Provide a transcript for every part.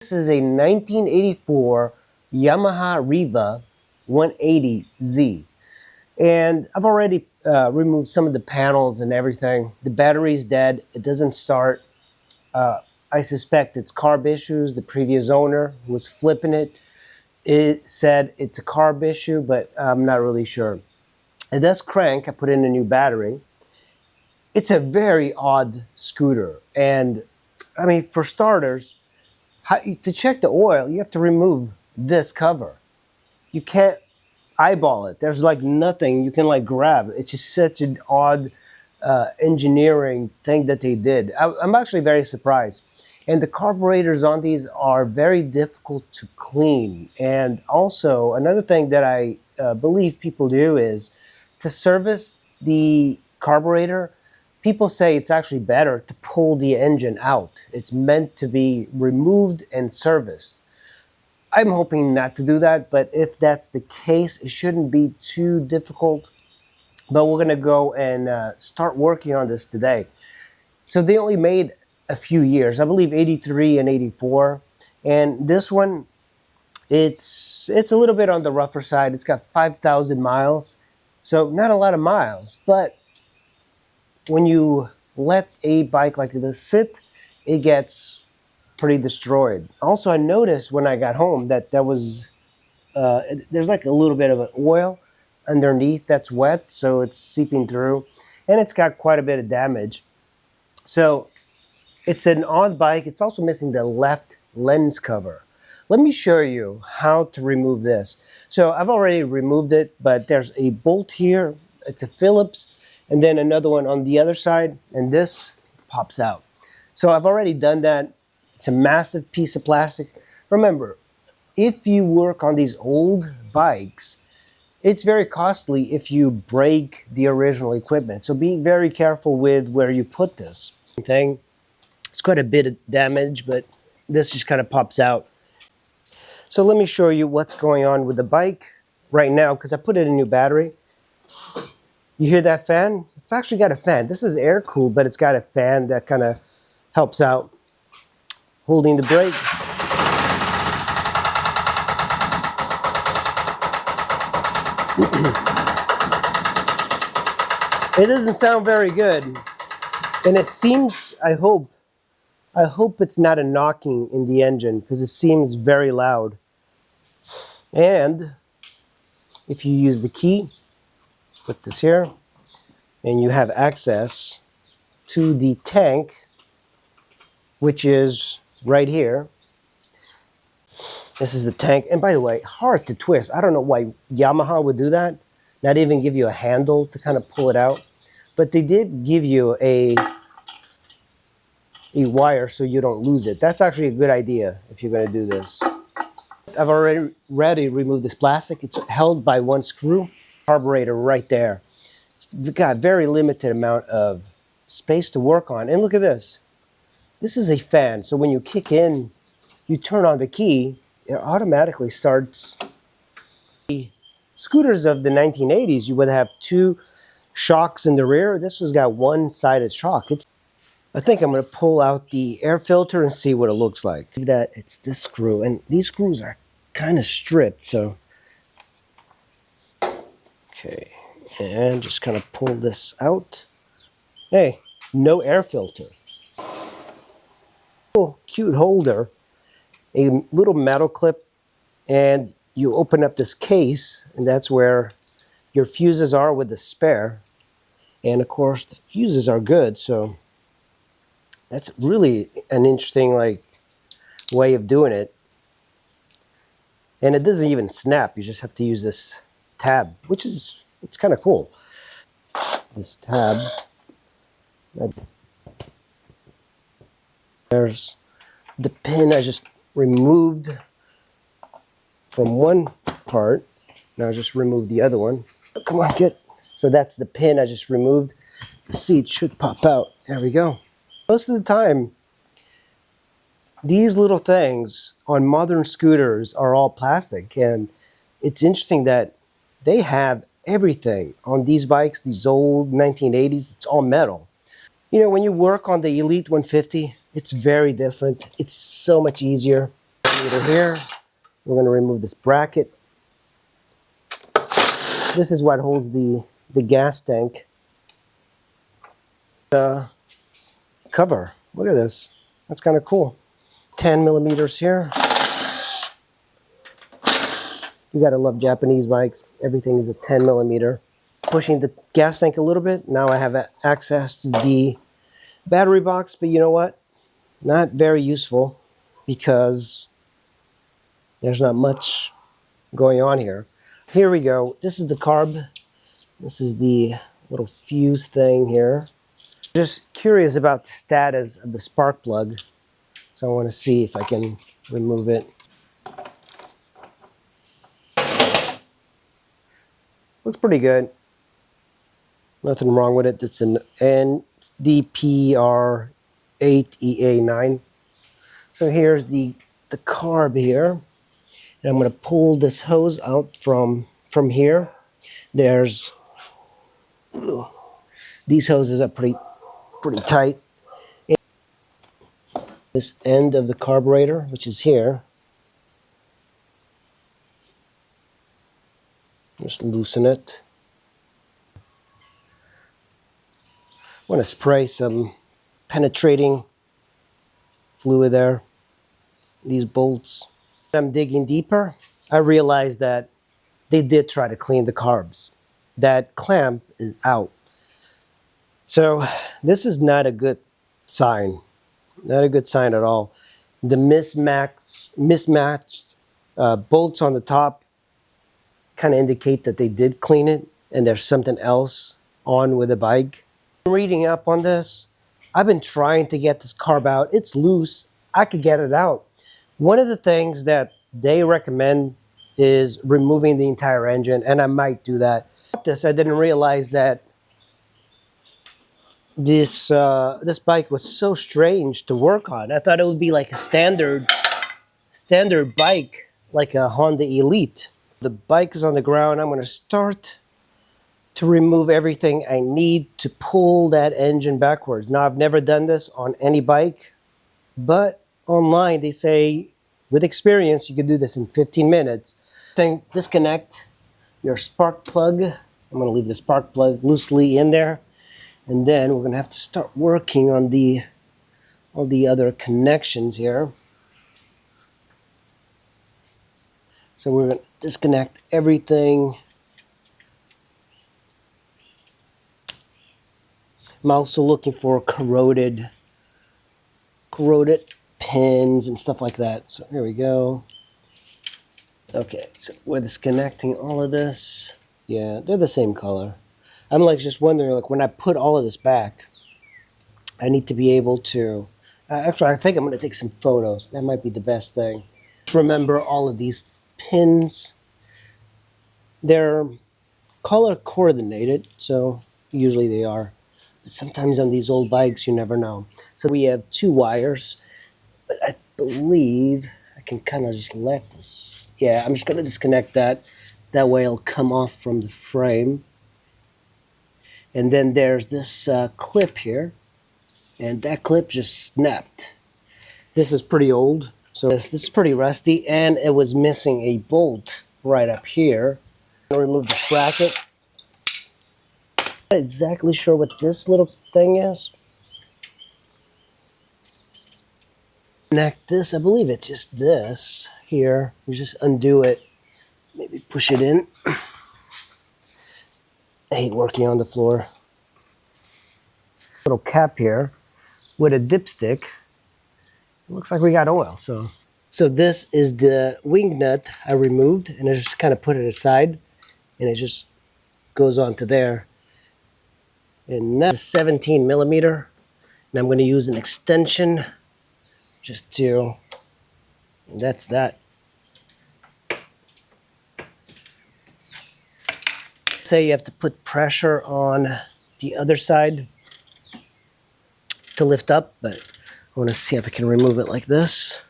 This is a 1984 Yamaha Riva 180Z. And I've already removed some of the panels and everything. The battery's dead. It doesn't start. I suspect it's carb issues. The previous owner who was flipping it, it said it's a carb issue, but I'm not really sure. It does crank. I put in a new battery. It's a very odd scooter. And I mean, for starters, to check the oil, you have to remove this cover. You can't eyeball it. There's like nothing you can like grab. It's just such an odd engineering thing that they did. I'm actually very surprised. And the carburetors on these are very difficult to clean. And also another thing that I believe people do is to service the carburetor, people say it's actually better to pull the engine out. It's meant to be removed and serviced. I'm hoping not to do that, but if that's the case, it shouldn't be too difficult. But we're going to go and start working on this today. So they only made a few years, I believe 83 and 84. And this one, it's a little bit on the rougher side. It's got 5,000 miles. So not a lot of miles, but when you let a bike like this sit, it gets pretty destroyed. Also, I noticed when I got home that there's like a little bit of an oil underneath that's wet, so it's seeping through, and it's got quite a bit of damage. So it's an odd bike. It's also missing the left lens cover. Let me show you how to remove this. So I've already removed it, but there's a bolt here. It's a Phillips, and then another one on the other side, and this pops out. So I've already done that. It's a massive piece of plastic. Remember, if you work on these old bikes, it's very costly if you break the original equipment. So be very careful with where you put this thing. It's quite a bit of damage, but this just kind of pops out. So let me show you what's going on with the bike right now, because I put in a new battery. You hear that fan? It's actually got a fan. This is air cooled, but it's got a fan that kind of helps out holding the brake. It doesn't sound very good. And it seems, I hope it's not a knocking in the engine, because it seems very loud. And if you use the key, put this here, and you have access to the tank, which is right here. This is the tank. And by the way, hard to twist. I don't know why Yamaha would do that. Not even give you a handle to kind of pull it out. But they did give you a wire so you don't lose it. That's actually a good idea if you're going to do this. I've already removed this plastic. It's held by one screw. Carburetor right there. It's got a very limited amount of space to work on. And look at this. This is a fan. So when you kick in, you turn on the key, it automatically starts. The scooters of the 1980s, you would have two shocks in the rear. This one's got one-sided shock. I think I'm going to pull out the air filter and see what it looks like. That it's this screw, and these screws are kind of stripped, so okay, and just kind of pull this out. Hey, no air filter. Little cute holder, a little metal clip, and you open up this case, and that's where your fuses are with the spare. And of course, the fuses are good, so that's really an interesting way of doing it. And it doesn't even snap. You just have to use this tab, which is, it's kind of cool. This tab. There's the pin I just removed from one part. Now I just remove the other one. Come on, get. So that's the pin I just removed. The seat should pop out. There we go. Most of the time, these little things on modern scooters are all plastic, and it's interesting that they have everything on these bikes, these old 1980s, it's all metal. You know, when you work on the Elite 150, it's very different. It's so much easier. radiator here. We're going to remove this bracket. This is what holds the gas tank. The cover. Look at this. That's kind of cool. 10 millimeters here. You gotta love Japanese bikes. Everything is a 10 millimeter. Pushing the gas tank a little bit. Now I have access to the battery box, but you know what? Not very useful because there's not much going on here. Here we go. This is the carb. This is the little fuse thing here. Just curious about the status of the spark plug. So I want to see if I can remove it. Looks pretty good. Nothing wrong with it. It's an NDPR8EA9. So here's the carb here. And I'm going to pull this hose out from here. There's these hoses are pretty tight. This end of the carburetor, which is here, just loosen it. I want to spray some penetrating fluid there. These bolts. I'm digging deeper. I realized that they did try to clean the carbs. That clamp is out. So this is not a good sign. Not a good sign at all. The mismatched bolts on the top kind of indicate that they did clean it and there's something else on with the bike. I'm reading up on this. I've been trying to get this carb out. It's loose. I could get it out. One of the things that they recommend is removing the entire engine, and I might do that. I didn't realize that this bike was so strange to work on. I thought it would be like a standard bike, like a Honda Elite. The bike is on the ground. I'm going to start to remove everything I need to pull that engine backwards. Now, I've never done this on any bike, but online they say with experience you can do this in 15 minutes. Then disconnect your spark plug. I'm going to leave the spark plug loosely in there. And then we're going to have to start working on all the other connections here. So we're going to disconnect everything. I'm also looking for corroded pins and stuff like that. So here we go. Okay, so we're disconnecting all of this. Yeah, they're the same color. I'm like just wondering, like when I put all of this back, I need to be able to, actually I think I'm going to take some photos. That might be the best thing. Just remember all of these pins. They're color coordinated, so usually they are. But sometimes on these old bikes, you never know. So we have 2 wires, but I believe I can kind of just let this. Yeah, I'm just going to disconnect that. That way it'll come off from the frame. And then there's this clip here, and that clip just snapped. This is pretty old, so this is pretty rusty, and it was missing a bolt right up here. I'm going to remove the bracket. I'm not exactly sure what this little thing is. Connect this, I believe it's just this here. You just undo it, maybe push it in. I hate working on the floor. Little cap here with a dipstick. It looks like we got oil. So this is the wing nut I removed, and I just kind of put it aside, and it just goes onto there. And that's 17 millimeter, and I'm going to use an extension just to. And that's that. Say you have to put pressure on the other side to lift up, but I want to see if I can remove it like this.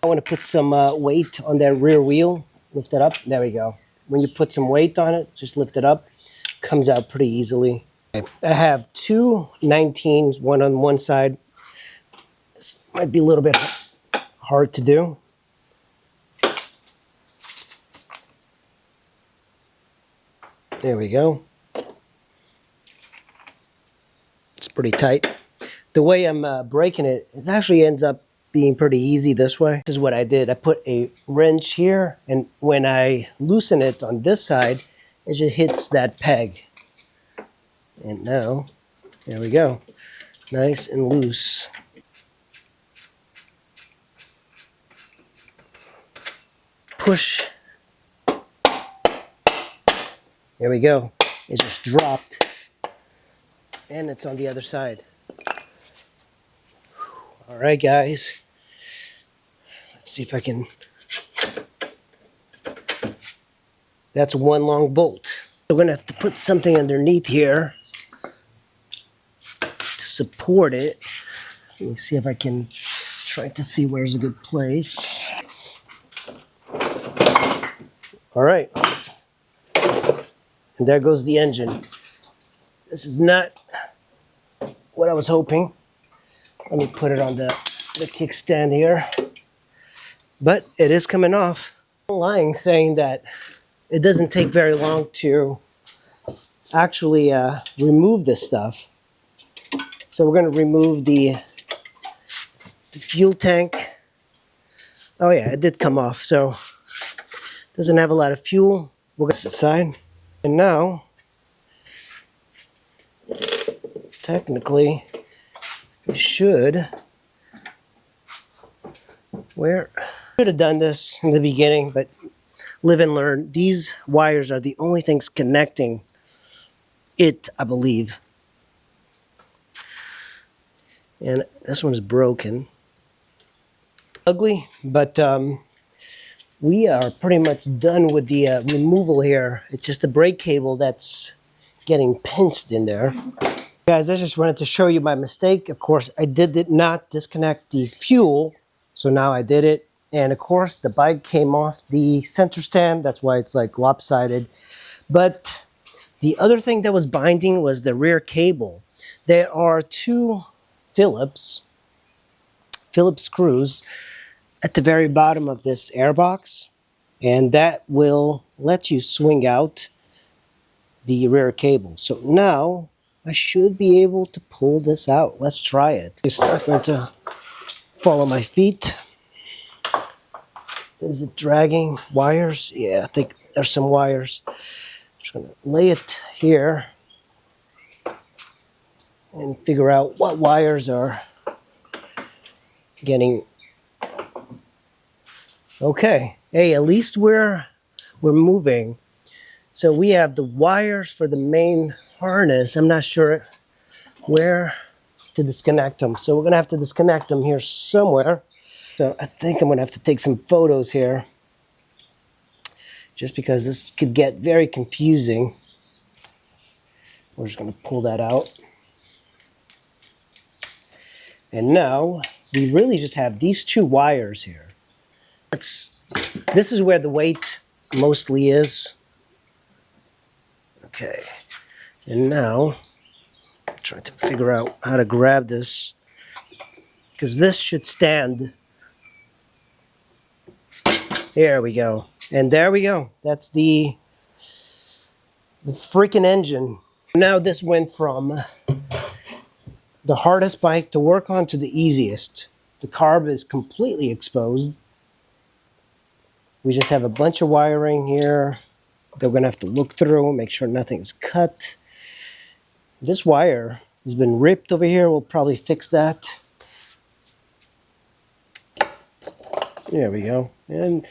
I want to put some weight on that rear wheel. Lift it up. There we go. When you put some weight on it, just lift it up. Comes out pretty easily. Okay. I have 2 19s, one on one side, This might be a little bit hard to do. There we go. It's pretty tight. The way I'm breaking it, it actually ends up being pretty easy this way. This is what I did. I put a wrench here, and when I loosen it on this side, it just hits that peg. And now, there we go. Nice and loose. Push. There we go. It just dropped. And it's on the other side. All right, guys. Let's see if I can. That's one long bolt. We're going to have to put something underneath here to support it. Let me see if I can try to see where's a good place. All right. And there goes the engine. This is not what I was hoping. Let me put it on the kickstand here. But it is coming off. I'm lying saying that it doesn't take very long to actually remove this stuff. So we're going to remove the fuel tank. Oh yeah, it did come off. So it doesn't have a lot of fuel. We'll get this aside. And now, technically, we should have done this in the beginning, but live and learn. These wires are the only things connecting it, I believe. And this one's broken. Ugly, but we are pretty much done with the removal here. It's just the brake cable that's getting pinched in there. Guys, I just wanted to show you my mistake. Of course, I did not disconnect the fuel, so now I did it. And of course, the bike came off the center stand. That's why it's like lopsided. But the other thing that was binding was the rear cable. There are two Phillips screws at the very bottom of this airbox, and that will let you swing out the rear cable. So now I should be able to pull this out. Let's try it. It's not going to follow my feet. Is it dragging wires? Yeah, I think there's some wires. Just going to lay it here and figure out what wires are getting. Okay, hey, at least we're moving. So we have the wires for the main harness. I'm not sure where to disconnect them. So we're gonna have to disconnect them here somewhere. So I think I'm gonna have to take some photos here, just because this could get very confusing. We're just gonna pull that out. And now we really just have these two wires here. This is where the weight mostly is. Okay, and now I'm trying to figure out how to grab this, because this should stand. There we go, and there we go. That's the freaking engine. Now this went from the hardest bike to work on to the easiest. The carb is completely exposed. We just have a bunch of wiring here that we're going to have to look through, make sure nothing's cut. This wire has been ripped over here. We'll probably fix that. There we go. And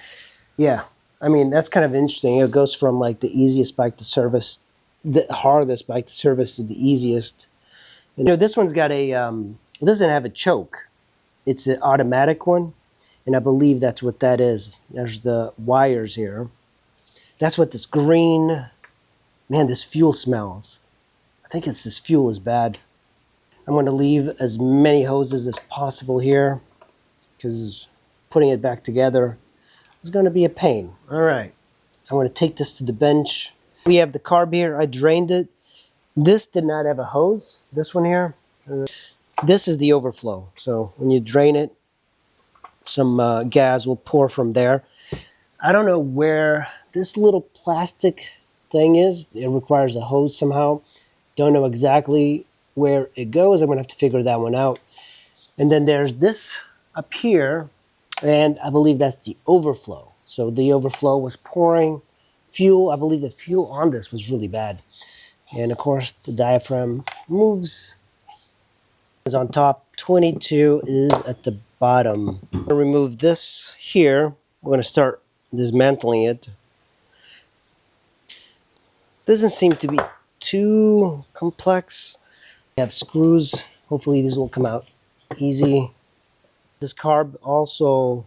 yeah, I mean, that's kind of interesting. It goes from like the easiest bike to service, the hardest bike to service, to the easiest. You know, this one's got a, it doesn't have a choke. It's an automatic one. And I believe that's what that is. There's the wires here. That's what this green, man, this fuel smells. I think it's this fuel is bad. I'm going to leave as many hoses as possible here, because putting it back together is going to be a pain. All right. I'm going to take this to the bench. We have the carb here. I drained it. This did not have a hose. This one here. this is the overflow. So when you drain it, some gas will pour from there. I don't know where this little plastic thing is. It requires a hose somehow. Don't know exactly where it goes. I'm going to have to figure that one out. And then there's this up here, and I believe that's the overflow. So the overflow was pouring fuel. I believe the fuel on this was really bad. And of course, the diaphragm moves. Is on top, 22 is at the bottom. I'm going to remove this here. We're going to start dismantling it. Doesn't seem to be too complex. We have screws. Hopefully these will come out easy. This carb also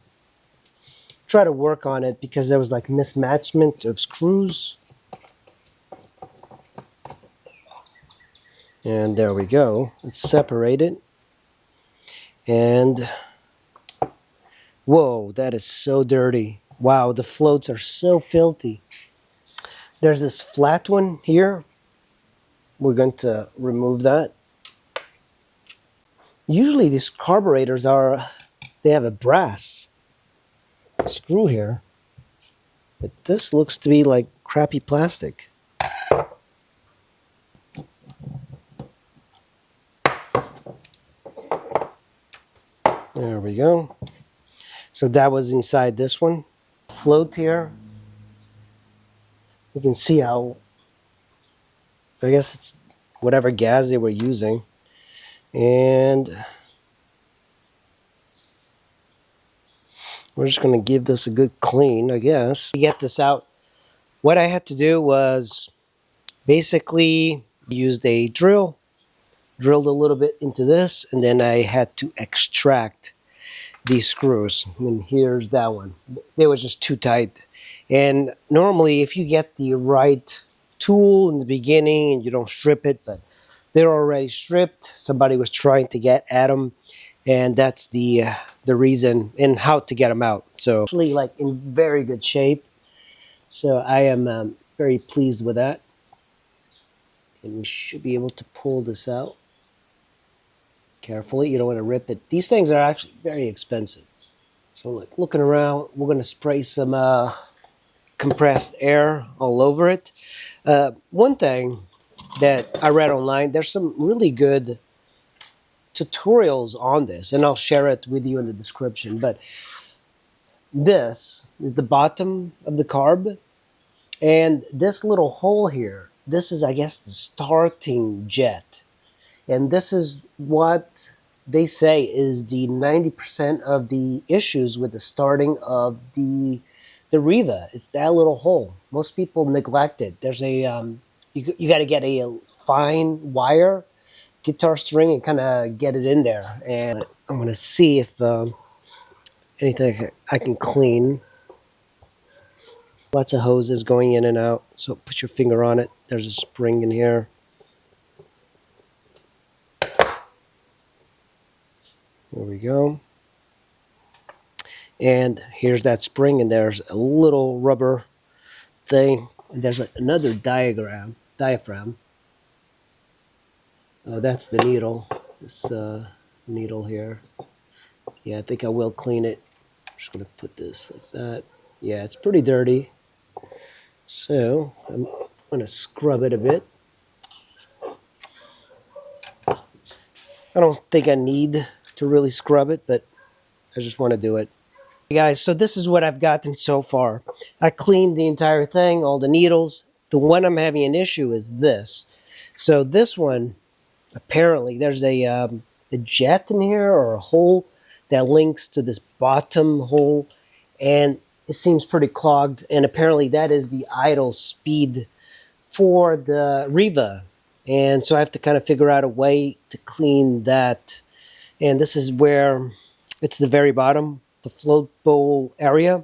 try to work on it because there was like mismatchment of screws. And there we go. It's separated. And whoa, that is so dirty. Wow, the floats are so filthy. There's this flat one here. We're going to remove that. Usually these carburetors they have a brass screw here. But this looks to be like crappy plastic. There we go. So that was inside this one. Float here. You can see how, I guess it's whatever gas they were using. And we're just going to give this a good clean, I guess. To get this out, what I had to do was basically used a drill, drilled a little bit into this, and then I had to extract these screws. And here's that one. They were just too tight. And normally if you get the right tool in the beginning and you don't strip it, but they're already stripped, somebody was trying to get at them, and that's the reason and how to get them out. So actually like in very good shape. So I am very pleased with that. And we should be able to pull this out carefully. You don't want to rip it. These things are actually very expensive. So like looking around, we're going to spray some compressed air all over it. One thing that I read online, there's some really good tutorials on this, and I'll share it with you in the description. But this is the bottom of the carb, and this little hole here, this is, I guess, the starting jet. And this is what they say is the 90% of the issues with the starting of the Riva. It's that little hole. Most people neglect it. There's a you got to get a fine wire guitar string and kind of get it in there. And I'm going to see if anything I can clean. Lots of hoses going in and out. So put your finger on it. There's a spring in here. There we go. And here's that spring, and there's a little rubber thing. And there's another diaphragm. Oh, that's the needle. This needle here. Yeah, I think I will clean it. I'm just going to put this like that. Yeah, it's pretty dirty. So I'm going to scrub it a bit. I don't think I need to really scrub it, but I just want to do it. Hey guys, so this is what I've gotten so far. I cleaned the entire thing, all the needles. The one I'm having an issue is this. So this one, apparently there's a jet in here, or a hole that links to this bottom hole, and it seems pretty clogged, and apparently that is the idle speed for the Riva. And so I have to kind of figure out a way to clean that. And this is where it's the very bottom, the float bowl area.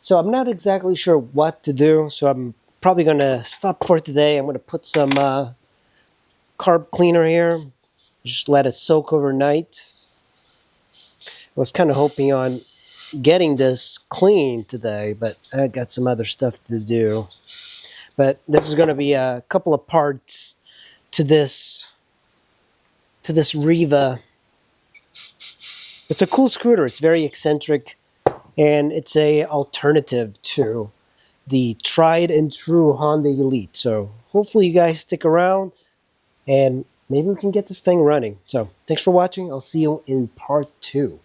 So I'm not exactly sure what to do. So I'm probably going to stop for today. I'm going to put some carb cleaner here. Just let it soak overnight. I was kind of hoping on getting this clean today, but I got some other stuff to do. But this is going to be a couple of parts to this Riva It's a cool scooter. It's very eccentric, and it's a alternative to the tried and true Honda Elite. So hopefully you guys stick around, and maybe we can get this thing running. So thanks for watching. I'll see you in part 2.